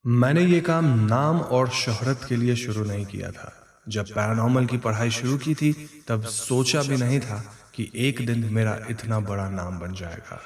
मैंने ये काम नाम और शोहरत के लिए शुरू नहीं किया था। जब पैरानॉर्मल की पढ़ाई शुरू की थी तब सोचा भी नहीं था कि एक दिन मेरा इतना बड़ा नाम बन जाएगा।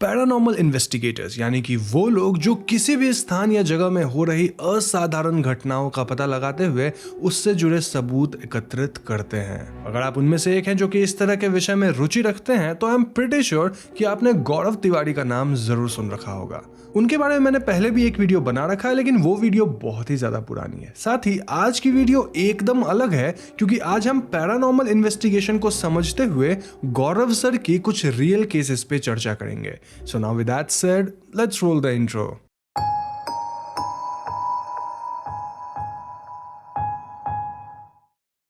पैरानॉर्मल इन्वेस्टिगेटर्स यानी कि वो लोग जो किसी भी स्थान या जगह में हो रही असाधारण घटनाओं का पता लगाते हुए उससे जुड़े सबूत एकत्रित करते हैं। अगर आप उनमें से एक हैं जो कि इस तरह के विषय में रुचि रखते हैं तो आई एम प्रीटी श्योर कि आपने गौरव तिवारी का नाम जरूर सुन रखा होगा। उनके बारे में मैंने पहले भी एक वीडियो बना रखा है, लेकिन वो वीडियो बहुत ही ज्यादा पुरानी है। साथ ही आज की वीडियो एकदम अलग है क्योंकि आज हम पैरानॉर्मल इन्वेस्टिगेशन को समझते हुए गौरव सर की कुछ रियल केसेस पे चर्चा करेंगे। So now with that said, let's roll the intro.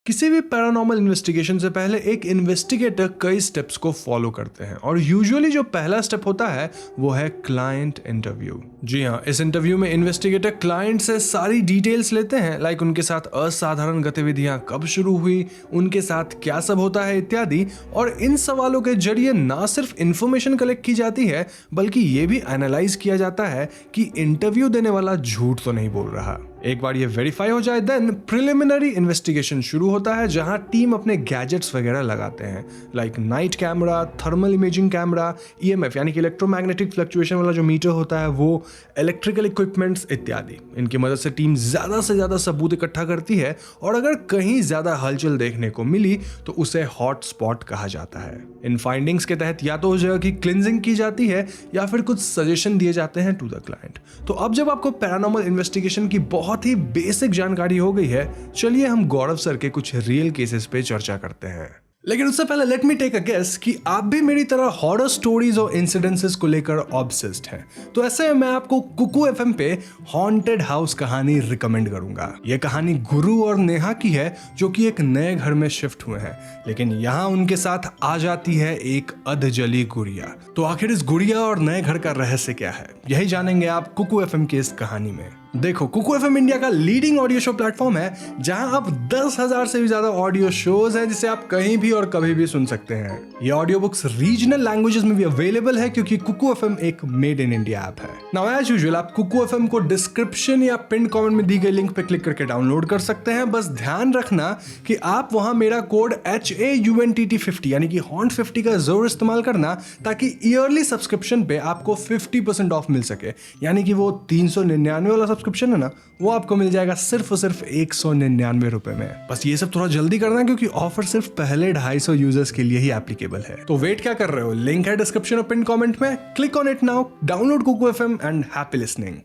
किसी भी पैरानॉर्मल इन्वेस्टिगेशन से पहले एक इन्वेस्टिगेटर कई स्टेप्स को फॉलो करते हैं और यूजुअली जो पहला स्टेप होता है वो है क्लाइंट इंटरव्यू। जी हाँ, इस इंटरव्यू में इन्वेस्टिगेटर क्लाइंट से सारी डिटेल्स लेते हैं, लाइक उनके साथ असाधारण गतिविधियां कब शुरू हुई, उनके साथ क्या सब होता है इत्यादि। और इन सवालों के जरिए ना सिर्फ इंफॉर्मेशन कलेक्ट की जाती है बल्कि ये भी एनालाइज किया जाता है कि इंटरव्यू देने वाला झूठ तो नहीं बोल रहा। एक बार ये वेरीफाई हो जाए देन प्रिलिमिनरी इन्वेस्टिगेशन शुरू होता है, जहां टीम अपने गैजेट्स वगैरह लगाते हैं, like night camera, thermal imaging camera, EMF यानी कि इलेक्ट्रोमैग्नेटिक फ्लक्चुएशन वाला जो मीटर होता है वो, इलेक्ट्रिकल इक्विपमेंट्स इत्यादि। इनकी मदद से टीम ज्यादा से ज्यादा सबूत इकट्ठा करती है और अगर कहीं ज्यादा हलचल देखने को मिली तो उसे हॉट स्पॉट कहा जाता है। इन फाइंडिंग्स के तहत या तो उस जगह की क्लिनजिंग की जाती है या फिर कुछ सजेशन दिए जाते हैं टू द क्लाइंट। तो अब जब आपको पैरानॉर्मल इन्वेस्टिगेशन की बहुत ही बेसिक जानकारी हो गई है, चलिए हम गौरव सर के कुछ रियल केसेस पे चर्चा करते हैं। लेकिन उससे पहले let me take a guess कि आप भी मेरी तरह हॉरर स्टोरीज और इंसिडेंसेस को लेकर ऑब्सेस्ड हैं। तो ऐसे में मैं आपको कुकू एफएम पे हॉन्टेड हाउस कहानी रिकमेंड करूंगा। यह कहानी गुरु और नेहा की है जो कि एक नए घर में शिफ्ट हुए हैं, लेकिन यहाँ उनके साथ आ जाती है एक अधजली गुड़िया। तो आखिर इस गुड़िया और नए घर का रहस्य क्या है, यही जानेंगे आप कुकू एफएम की इस कहानी में। देखो, कुकू एफएम इंडिया का लीडिंग ऑडियो शो प्लेटफॉर्म है जहां अब 10,000 से भी ज्यादा ऑडियो शोज हैं जिसे आप कहीं भी और कभी भी सुन सकते हैं। ये ऑडियो बुक्स रीजनल लैंग्वेजेस में भी अवेलेबल है क्योंकि कुकू एफएम एक मेड इन इंडिया ऐप है। नाउ एज यूजुअल आप कुकू एफएम को डिस्क्रिप्शन या पिन कमेंट में दी गई लिंक पे क्लिक करके डाउनलोड कर सकते हैं। बस ध्यान रखना कि आप वहां मेरा कोड HAUNTT50 यानी कि हॉन्ट 50 का जरूर इस्तेमाल करना, ताकि ईयरली सब्सक्रिप्शन पे आपको 50% ऑफ मिल सके। यानी कि वो 399 वाला सब्सक्रिप्शन है ना, वो आपको मिल जाएगा सिर्फ और सिर्फ 199 रुपए में। बस ये सब थोड़ा जल्दी करना क्योंकि ऑफर सिर्फ पहले 250 यूजर्स के लिए ही एप्लीकेबल है। तो वेट क्या कर रहे हो, लिंक है डिस्क्रिप्शन और पिन कमेंट में, click on it now, download Kuku FM and happy listening.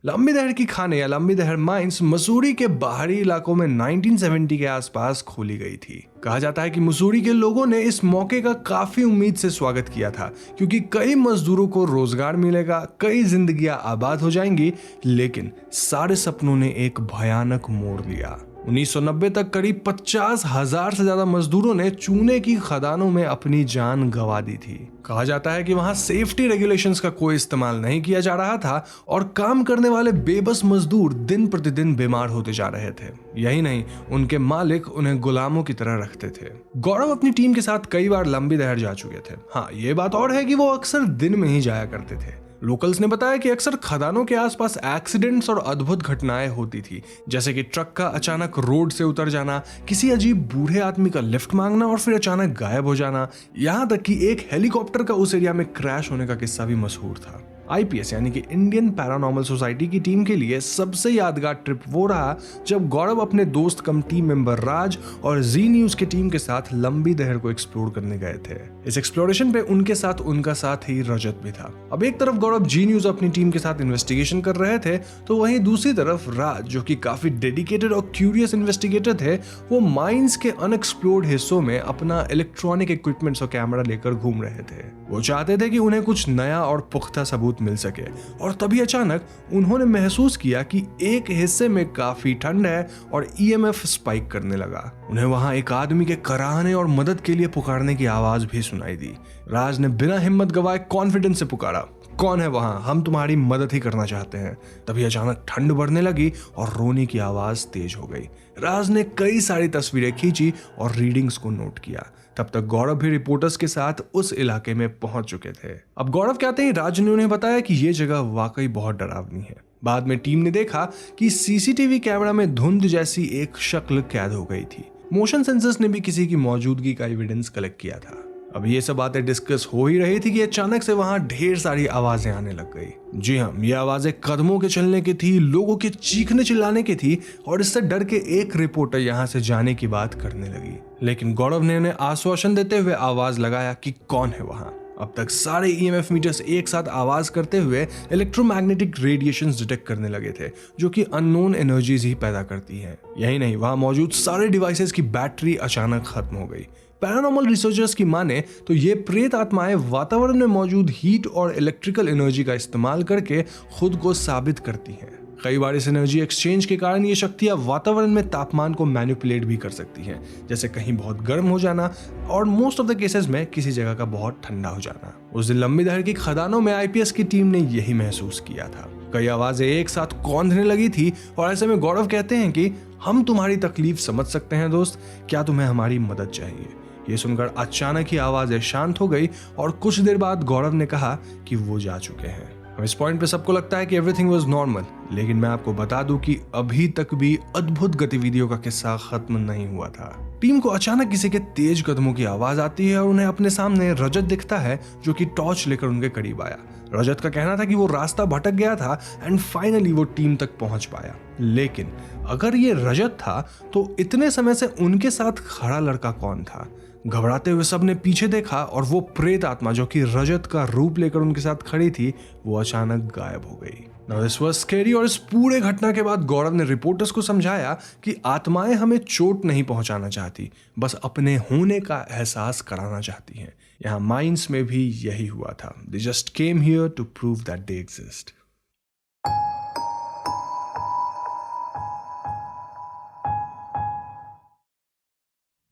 लंबी दहर की खाने या लंबी दहर माइंस मसूरी के बाहरी इलाकों में 1970 के आसपास खोली गई थी। कहा जाता है कि मसूरी के लोगों ने इस मौके का काफी उम्मीद से स्वागत किया था क्योंकि कई मजदूरों को रोजगार मिलेगा, कई जिंदगियां आबाद हो जाएंगी। लेकिन सारे सपनों ने एक भयानक मोड़ लिया। 1990 तक करीब 50,000 से ज्यादा मजदूरों ने चूने की खदानों में अपनी जान गंवा दी थी। कहा जाता है कि वहां सेफ्टी रेगुलेशंस का कोई इस्तेमाल नहीं किया जा रहा था और काम करने वाले बेबस मजदूर दिन प्रतिदिन बीमार होते जा रहे थे। यही नहीं, उनके मालिक उन्हें गुलामों की तरह रखते थे। गौरव अपनी टीम के साथ कई बार लंबी दहर जा चुके थे। हाँ, ये बात और है कि वो अक्सर दिन में ही जाया करते थे। लोकल्स ने बताया कि अक्सर खदानों के आसपास एक्सीडेंट्स और अद्भुत घटनाएं होती थी, जैसे कि ट्रक का अचानक रोड से उतर जाना, किसी अजीब बूढ़े आदमी का लिफ्ट मांगना और फिर अचानक गायब हो जाना। यहां तक कि एक हेलीकॉप्टर का उस एरिया में क्रैश होने का किस्सा भी मशहूर था। IPS यानी कि इंडियन पैरानॉर्मल सोसाइटी की टीम के लिए सबसे यादगार ट्रिप वो रहा जब गौरव अपने दोस्त कम टीम मेंबर राज और जी न्यूज की टीम के साथ लंबी दहर को एक्सप्लोर करने गए थे। इस एक्सप्लोरेशन पे उनके साथ उनका साथी रजत भी था। अब एक तरफ गौरव जी न्यूज अपनी टीम के साथ इन्वेस्टिगेशन कर रहे थे तो वहीं दूसरी तरफ राज, जो कि काफी डेडिकेटेड और क्यूरियस इन्वेस्टिगेटर थे, वो माइंस के अनएक्सप्लोर्ड हिस्सों में अपना इलेक्ट्रॉनिक इक्विपमेंट्स और कैमरा लेकर घूम रहे थे। वो चाहते थे कि उन्हें कुछ नया और पुख्ता सबूत सबूत मिल सके। और तभी अचानक उन्होंने महसूस किया कि एक हिस्से में काफी ठंड है और ईएमएफ स्पाइक करने लगा। उन्हें वहां एक आदमी के कराहने और मदद के लिए पुकारने की आवाज भी सुनाई दी। राज ने बिना हिम्मत गवाए कॉन्फिडेंस से पुकारा, कौन है वहां, हम तुम्हारी मदद ही करना चाहते हैं। तभी अचानक ठंड बढ़ने लगी और रोने की आवाज तेज हो गई। राज ने कई सारी तस्वीरें खींची और रीडिंग्स को नोट किया। तब तक गौरव भी रिपोर्टर्स के साथ उस इलाके में पहुंच चुके थे। अब गौरव कहते ही राज ने उन्हें बताया कि ये जगह वाकई बहुत डरावनी है। बाद में टीम ने देखा कि सीसीटीवी कैमरा में धुंध जैसी एक शक्ल कैद हो गई थी। मोशन सेंसर्स ने भी किसी की मौजूदगी का एविडेंस कलेक्ट किया था। अब ये सब बातें डिस्कस हो ही रही थी कि अचानक से वहां ढेर सारी आवाजें आने लग गई। जी हाँ, ये आवाजें कदमों के चलने की थी, लोगों के चीखने चिल्लाने की थी और इससे डर के एक रिपोर्टर यहाँ से जाने की बात करने लगी। लेकिन गौरव ने उन्हें आश्वासन देते हुए आवाज लगाया कि कौन है वहां। अब तक सारे ईएमएफ मीटर्स एक साथ आवाज करते हुए इलेक्ट्रोमैग्नेटिक रेडिएशंस डिटेक्ट करने लगे थे, जो कि अननोन एनर्जीज ही पैदा करती हैं। यही नहीं, वहां मौजूद सारे डिवाइसेस की बैटरी अचानक खत्म हो गई। पैरानॉर्मल रिसर्चर्स की माने तो ये प्रेत आत्माएं वातावरण में मौजूद हीट और इलेक्ट्रिकल एनर्जी का इस्तेमाल करके खुद को साबित करती हैं। कई बार इस एनर्जी एक्सचेंज के कारण ये शक्तियां वातावरण में तापमान को मैनिपुलेट भी कर सकती हैं, जैसे कहीं बहुत गर्म हो जाना और मोस्ट ऑफ द केसेस में किसी जगह का बहुत ठंडा हो जाना। उस दिन लंबी दहर की खदानों में आईपीएस की टीम ने यही महसूस किया था। कई आवाजें एक साथ कौंधने लगी थी और ऐसे में गौरव कहते हैं कि हम तुम्हारी तकलीफ समझ सकते हैं दोस्त, क्या तुम्हें हमारी मदद चाहिए। ये सुनकर अचानक ही आवाजें शांत हो गई और कुछ देर बाद गौरव ने कहा कि वो जा चुके हैं। इस पॉइंट पे सबको लगता है कि एवरीथिंग वाज नॉर्मल, लेकिन मैं आपको बता दूं कि अभी तक भी अद्भुत गतिविधियों का किस्सा खत्म नहीं हुआ था। टीम को अचानक किसी के तेज कदमों की आवाज आती है और उन्हें अपने सामने रजत दिखता है, जो कि टॉर्च लेकर उनके करीब आया। रजत का कहना था कि वो रास्ता भटक गया था एंड फाइनली वो टीम तक पहुंच पाया। लेकिन अगर ये रजत था तो इतने समय से उनके साथ खड़ा लड़का कौन था? घबराते हुए सबने पीछे देखा और वो प्रेत आत्मा जो कि रजत का रूप लेकर उनके साथ खड़ी थी, वो अचानक गायब हो गई। Now this was scary और इस पूरे घटना के बाद गौरव ने रिपोर्टर्स को समझाया कि आत्माएं हमें चोट नहीं पहुंचाना चाहती, बस अपने होने का एहसास कराना चाहती हैं। यहाँ माइंस में भी यही हुआ था। They just came here to prove that they exist.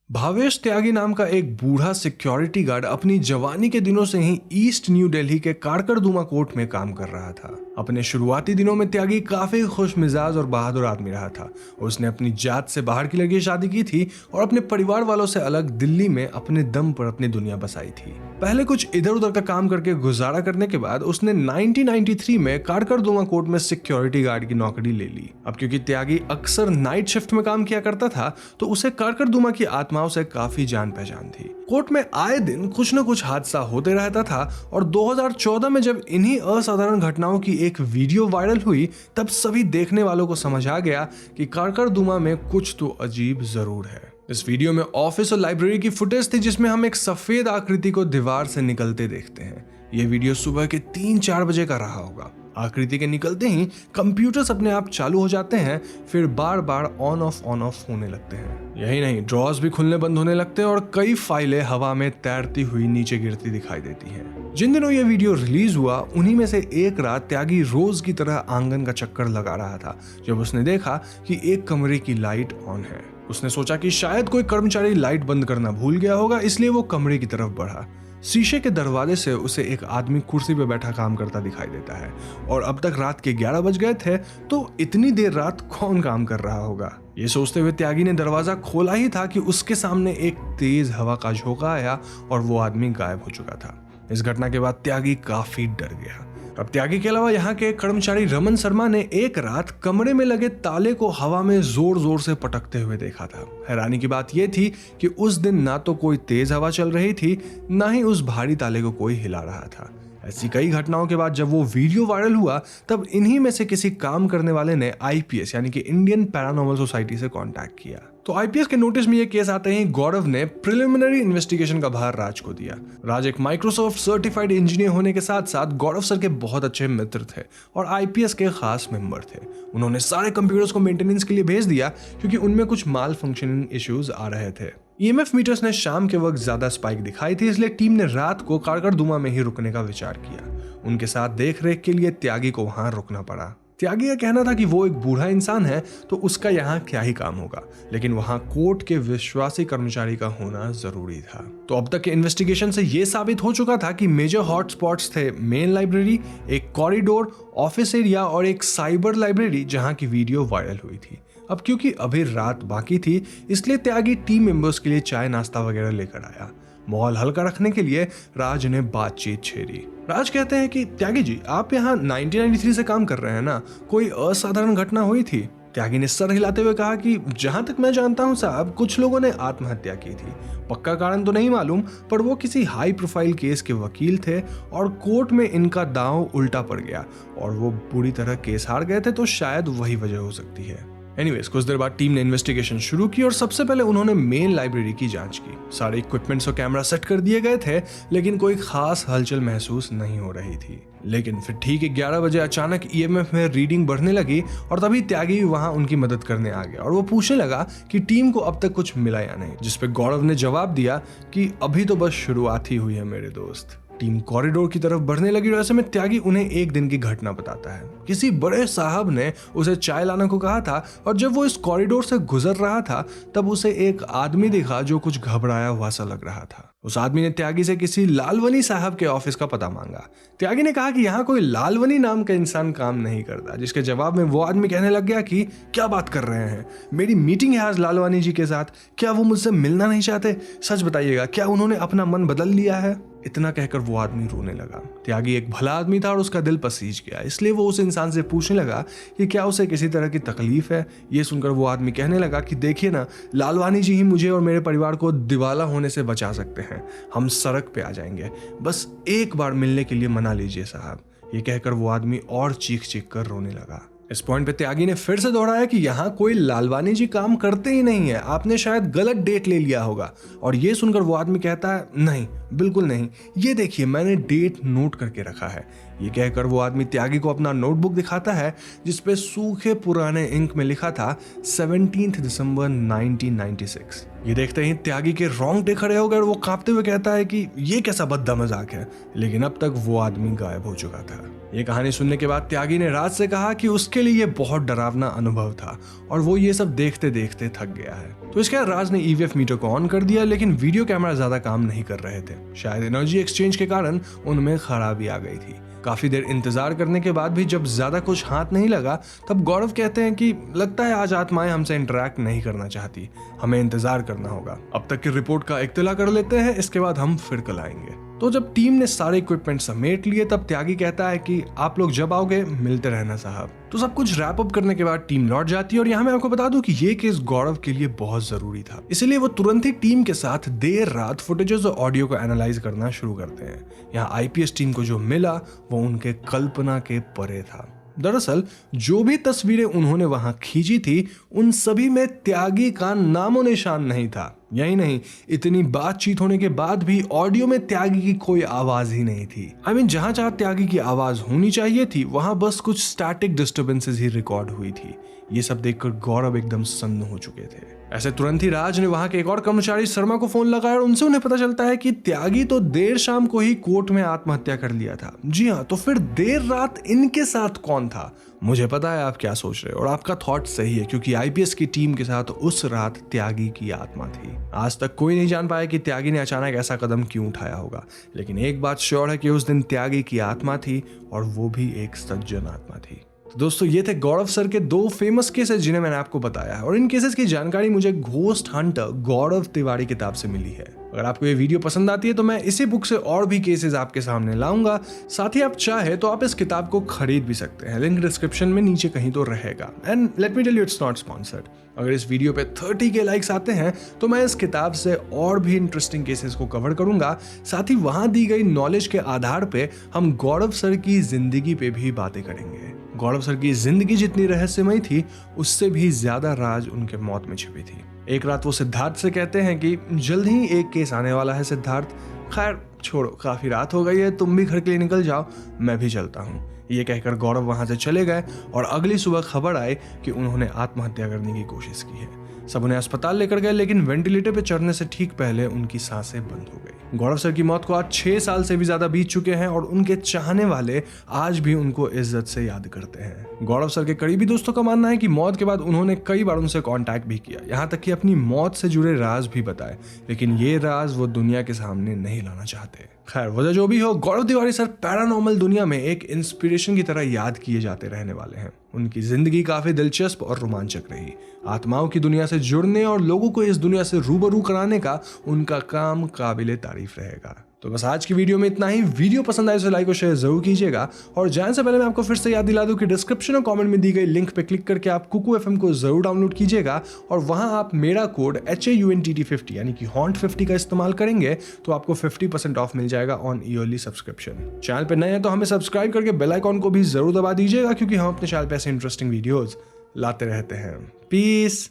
Bhavesh त्यागी नाम का एक बूढ़ा सिक्योरिटी गार्ड अपनी जवानी के दिनों से ही ईस्ट न्यू दिल्ली के काकरदुमा कोर्ट में काम कर रहा था। अपने शुरुआती दिनों में त्यागी काफी खुश मिजाज और बहादुर आदमी रहा था। उसने अपनी जात से बाहर की लड़की शादी की थी और अपने परिवार वालों से अलग दिल्ली में अपने दम पर अपनी दुनिया बसाई थी। पहले कुछ इधर उधर का काम करके गुजारा करने के बाद उसने 1993 में काकरदुमा कोर्ट में सिक्योरिटी गार्ड की नौकरी ले ली। अब क्योंकि त्यागी अक्सर नाइट शिफ्ट में काम किया करता था, तो उसे काकरदुमा की आत्माओं से काफी जान पहचान थी। कोर्ट में आए दिन कुछ न कुछ हादसा होते रहता था और 2014 में जब इन्हीं असाधारण घटनाओं की एक वीडियो वायरल हुई, तब सभी देखने वालों को समझ आ गया कि काकरदुमा में कुछ तो अजीब जरूर है। इस वीडियो में ऑफिस और लाइब्रेरी की फुटेज थी, जिसमें हम एक सफेद आकृति को दीवार से निकलते देखते हैं। यह वीडियो सुबह के 3-4 बजे का रहा होगा। आकृति के निकलते ही कंप्यूटर्स अपने आप चालू हो जाते हैं, फिर बार बार ऑन ऑफ होने लगते हैं। यही नहीं, ड्रॉर्स भी खुलने बंद होने लगते हैं और कई फाइलें हवा में तैरती हुई नीचे गिरती दिखाई देती हैं। जिन दिनों ये वीडियो रिलीज हुआ, उन्हीं में से एक रात त्यागी रोज की तरह आंगन का चक्कर लगा रहा था, जब उसने देखा कि एक कमरे की लाइट ऑन है। उसने सोचा कि शायद कोई कर्मचारी लाइट बंद करना भूल गया होगा, इसलिए वो कमरे की तरफ बढ़ा। शीशे के दरवाजे से उसे एक आदमी कुर्सी पे बैठा काम करता दिखाई देता है और अब तक रात के 11 बज गए थे, तो इतनी देर रात कौन काम कर रहा होगा। ये सोचते हुए त्यागी ने दरवाजा खोला ही था कि उसके सामने एक तेज हवा का झोंका आया और वो आदमी गायब हो चुका था। इस घटना के बाद त्यागी काफी डर गया। अब त्यागी के अलावा यहाँ के कर्मचारी रमन शर्मा ने एक रात कमरे में लगे ताले को हवा में जोर जोर से पटकते हुए देखा था। हैरानी की बात यह थी कि उस दिन ना तो कोई तेज हवा चल रही थी, ना ही उस भारी ताले को कोई हिला रहा था। ऐसी कई घटनाओं के बाद जब वो वीडियो वायरल हुआ, तब इन्हीं में से किसी काम करने वाले ने आईपीएस यानी कि इंडियन पैरानॉर्मल सोसाइटी से कांटेक्ट किया। तो आईपीएस के नोटिस में ये केस आते ही गौरव ने प्रिलिमिनरी इन्वेस्टिगेशन का भार राज को दिया। राज एक माइक्रोसॉफ्ट सर्टिफाइड इंजीनियर होने के साथ साथ गौरव सर के बहुत अच्छे मित्र थे और आईपीएस के खास मेंबर थे। उन्होंने सारे कंप्यूटर्स को मेंटेनेंस के लिए भेज दिया, क्योंकि उनमें कुछ माल फंक्शनिंग इश्यूज आ रहे थे। ईएमएफ मीटर्स ने शाम के वक्त ज्यादा स्पाइक दिखाई थी, इसलिए टीम ने रात को काकरदुमा में ही रुकने का विचार किया। उनके साथ देख रेख के लिए त्यागी को वहां रुकना पड़ा। त्यागी का कहना था कि वो एक बूढ़ा इंसान है तो उसका यहाँ क्या ही काम होगा, लेकिन वहां कोर्ट के विश्वासी कर्मचारी का होना जरूरी था। तो अब तक के इन्वेस्टिगेशन से ये साबित हो चुका था कि मेजर हॉटस्पॉट्स थे मेन लाइब्रेरी, एक कॉरिडोर, ऑफिस एरिया और एक साइबर लाइब्रेरी जहां की वीडियो वायरल हुई थी। अब क्योंकि अभी रात बाकी थी इसलिए त्यागी टीम मेंबर्स के लिए चाय नाश्ता वगैरह लेकर आया। माहौल हल्का रखने के लिए राज ने बातचीत छेड़ी। राज कहते हैं कि त्यागी जी, आप यहाँ 1993 से काम कर रहे हैं ना, कोई असाधारण घटना हुई थी? त्यागी ने सर हिलाते हुए कहा कि जहां तक मैं जानता हूं साहब, कुछ लोगों ने आत्महत्या की थी। पक्का कारण तो नहीं मालूम, पर वो किसी हाई प्रोफाइल केस के वकील थे और कोर्ट में इनका दांव उल्टा पड़ गया और वो बुरी तरह केस हार गए थे, तो शायद वही वजह हो सकती है। एनीवेज, कुछ देर बाद टीम ने इन्वेस्टिगेशन शुरू की और सबसे पहले उन्होंने मेन लाइब्रेरी की जांच की। सारे इक्विपमेंट्स और कैमरा सेट कर दिए गए थे, लेकिन कोई खास हलचल महसूस नहीं हो रही थी। लेकिन फिर ठीक 11 बजे अचानक ईएमएफ में रीडिंग बढ़ने लगी और तभी त्यागी भी वहां उनकी मदद करने आ गया और वो पूछने लगा कि टीम को अब तक कुछ मिला या नहीं, जिसपे गौरव ने जवाब दिया कि अभी तो बस शुरुआत ही हुई है मेरे दोस्त। टीम कॉरिडोर की तरफ बढ़ने लगी और ऐसे में त्यागी उन्हें एक दिन की घटना बताता है। किसी बड़े साहब ने उसे चाय लाने को कहा था और जब वो इस कॉरिडोर से गुजर रहा था तब उसे एक आदमी दिखा जो कुछ घबराया हुआ सा लग रहा था। उस आदमी ने त्यागी से किसी लालवनी साहब के ऑफिस का पता मांगा। त्यागी ने कहा कि यहाँ कोई लालवनी नाम का इंसान काम नहीं करता, जिसके जवाब में वो आदमी कहने लग गया कि क्या बात कर रहे हैं, मेरी मीटिंग है आज लालवानी जी के साथ, क्या वो मुझसे मिलना नहीं चाहते? सच बताइएगा, क्या उन्होंने अपना मन बदल लिया है? इतना कहकर वो आदमी रोने लगा। त्यागी एक भला आदमी था और उसका दिल पसीज गया, इसलिए वो उस इंसान से पूछने लगा कि क्या उसे किसी तरह की तकलीफ है। ये सुनकर वो आदमी कहने लगा कि देखिए ना, लालवानी जी ही मुझे और मेरे परिवार को दिवाला होने से बचा सकते हैं, हम सड़क पे आ जाएंगे, बस एक बार मिलने के लिए मना लीजिए साहब। ये कहकर वो आदमी और चीख चीख कर रोने लगा। इस पॉइंट पे त्यागी ने फिर से दोहराया कि यहाँ कोई लालवानी जी काम करते ही नहीं है, आपने शायद गलत डेट ले लिया होगा। और ये सुनकर वो आदमी कहता है, नहीं बिल्कुल नहीं, ये देखिए मैंने डेट नोट करके रखा है। ये कहकर वो आदमी त्यागी को अपना नोटबुक दिखाता है जिसपे सूखे पुराने इंक में लिखा था 17 दिसंबर 1996। ये देखते ही त्यागी के रोंगटे खड़े हो गए और वो कांपते हुए कहता है कि ये कैसा भद्दा मजाक है, लेकिन अब तक वो आदमी गायब हो चुका था। ये कहानी सुनने के बाद त्यागी ने राज से कहा कि उसके लिए ये बहुत डरावना अनुभव था और वो ये सब देखते देखते थक गया है। तो इसके बाद राज ने ईवीएफ मीटर को ऑन कर दिया, लेकिन वीडियो कैमरा ज्यादा काम नहीं कर रहे थे। शायद एनर्जी एक्सचेंज के कारण उनमें खराबी आ गई थी। काफी देर इंतजार करने के बाद भी जब ज्यादा कुछ हाथ नहीं लगा तब गौरव कहते हैं कि लगता है आज आत्माएं हमसे इंटरेक्ट नहीं करना चाहती, हमें इंतजार करना होगा। अब तक की रिपोर्ट का इत्तला कर लेते हैं, इसके बाद हम फिर कल आएंगे। तो जब टीम ने सारे इक्विपमेंट समेट लिए तब त्यागी कहता है कि आप लोग जब आओगे मिलते रहना साहब। तो सब कुछ रैप अप करने के बाद टीम लौट जाती है और यहाँ मैं आपको बता दूं कि ये केस गौरव के लिए बहुत जरूरी था, इसलिए वो तुरंत ही टीम के साथ देर रात फुटेजेस और ऑडियो को एनालाइज करना शुरू करते हैं। यहाँ आईपीएस टीम को जो मिला वो उनके कल्पना के परे था। दरअसल जो भी तस्वीरें उन्होंने वहां खींची थी उन सभी में त्यागी का नामो निशान नहीं था। यही नहीं, इतनी बातचीत होने के बाद भी ऑडियो में त्यागी की कोई आवाज ही नहीं थी। जहां जहां त्यागी की आवाज होनी चाहिए थी वहां बस कुछ स्टैटिक डिस्टर्बेंसेस ही रिकॉर्ड हुई थी। ये सब देखकर गौरव एकदम सन्न हो चुके थे। ऐसे तुरंत ही राज ने वहां के एक और कर्मचारी शर्मा को फोन लगाया और उनसे उन्हें पता चलता है कि त्यागी तो देर शाम को ही कोर्ट में आत्महत्या कर लिया था। जी हाँ, तो फिर देर रात इनके साथ कौन था? मुझे पता है आप क्या सोच रहे हो और आपका थॉट सही है, क्योंकि आईपीएस की टीम के साथ उस रात त्यागी की आत्मा थी। आज तक कोई नहीं जान पाया कि त्यागी ने अचानक ऐसा कदम क्यों उठाया होगा, लेकिन एक बात श्योर है कि उस दिन त्यागी की आत्मा थी और वो भी एक सज्जन आत्मा थी। तो दोस्तों ये थे गौरव सर के 2 फेमस केसेस जिन्हें मैंने आपको बताया है और इन केसेस की जानकारी मुझे घोस्ट हंटर गौरव तिवारी किताब से मिली है। अगर आपको ये वीडियो पसंद आती है तो मैं इसी बुक से और भी केसेस आपके सामने लाऊंगा। साथ ही आप चाहे तो आप इस किताब को खरीद भी सकते हैं, लिंक डिस्क्रिप्शन में नीचे कहीं तो रहेगा। And let me tell you, it's not sponsored. अगर इस वीडियो पे 30 के लाइक्स आते हैं तो मैं इस किताब से और भी इंटरेस्टिंग केसेस को कवर करूंगा। साथ ही वहां दी गई नॉलेज के आधार पे हम गौरव सर की जिंदगी पे भी बातें करेंगे। गौरव सर की जिंदगी जितनी रहस्यमय थी उससे भी ज्यादा राज उनके मौत में छिपी थी। एक रात वो सिद्धार्थ से कहते हैं कि जल्द ही एक केस आने वाला है सिद्धार्थ, खैर छोड़ो, काफी रात हो गई है, तुम भी घर के लिए निकल जाओ, मैं भी चलता हूँ। ये कहकर गौरव वहां से चले गए और अगली सुबह खबर आई कि उन्होंने आत्महत्या करने की कोशिश की है। सब उन्हें अस्पताल लेकर गए, लेकिन वेंटिलेटर पे चढ़ने से ठीक पहले उनकी सांसें बंद हो गई। गौरव सर की मौत को आज 6 साल से भी ज्यादा बीत चुके हैं और उनके चाहने वाले आज भी उनको इज्जत से याद करते हैं। गौरव सर के करीबी दोस्तों का मानना है कि मौत के बाद उन्होंने कई बार उनसे कांटेक्ट भी किया, यहाँ तक कि अपनी मौत से जुड़े राज भी बताए, लेकिन ये राज वो दुनिया के सामने नहीं लाना चाहते। खैर, वजह जो भी हो, गौरव तिवारी सर पैरानॉर्मल दुनिया में एक इंस्पिरेशन की तरह याद किए जाते रहने वाले हैं। उनकी जिंदगी काफी दिलचस्प और रोमांचक रही। आत्माओं की दुनिया से जुड़ने और लोगों को इस दुनिया से रूबरू कराने का उनका काम काबिले तारीफ रहेगा। तो बस आज की वीडियो में इतना ही। वीडियो पसंद आए तो लाइक और शेयर जरूर कीजिएगा, और जाने से पहले मैं आपको फिर से याद दिला दूं कि डिस्क्रिप्शन और कमेंट में दी गई लिंक पे क्लिक करके आप कुकू FM को जरूर डाउनलोड कीजिएगा, और वहां आप मेरा कोड HAUNTT50 यानी कि HAUNT50 का इस्तेमाल करेंगे तो आपको 50% ऑफ मिल जाएगा ऑन ईयरली सब्सक्रिप्शन। चैनल पे नए हैं तो हमें सब्सक्राइब करके बेल आइकॉन को भी जरूर दबा दीजिएगा, क्योंकि हम अपने चैनल पे ऐसे इंटरेस्टिंग वीडियोज लाते रहते हैं। पीस।